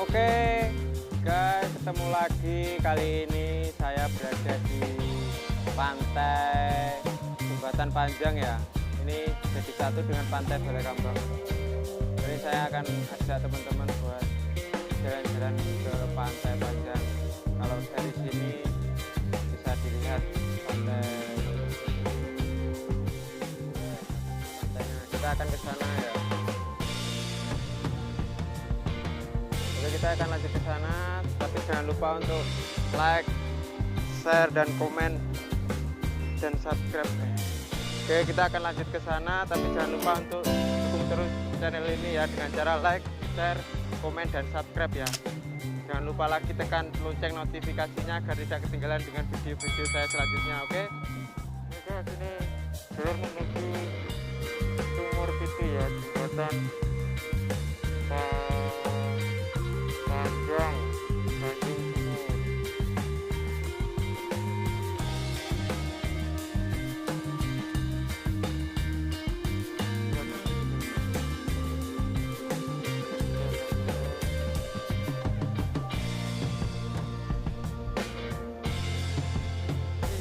Oke guys, ketemu lagi. Kali ini saya berada di pantai jembatan panjang ya. Ini jadi satu dengan pantai Balekambang. Jadi saya akan ajak teman-teman buat jalan-jalan ke pantai panjang. Kalau dari sini bisa dilihat pantainya. Kita akan ke sana ya. Kita akan lanjut ke sana, tapi jangan lupa untuk like, share, dan komen, dan subscribe. Oke, kita akan lanjut ke sana, tapi jangan lupa untuk dukung terus channel ini ya dengan cara like, share, komen, dan subscribe ya. Jangan lupa lagi tekan lonceng notifikasinya agar tidak ketinggalan dengan video-video saya selanjutnya. Oke, ini guys, ini jalur menuju sumur itu ya, jembatan panjang Tanjung Sumur.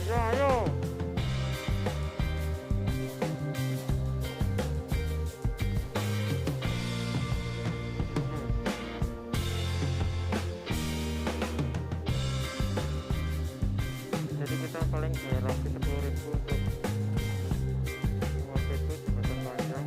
Iya, ayo. Jadi kita paling bayar lagi 10.000 untuk waktu itu jembatan panjang.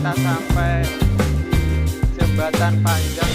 Sampai jembatan panjang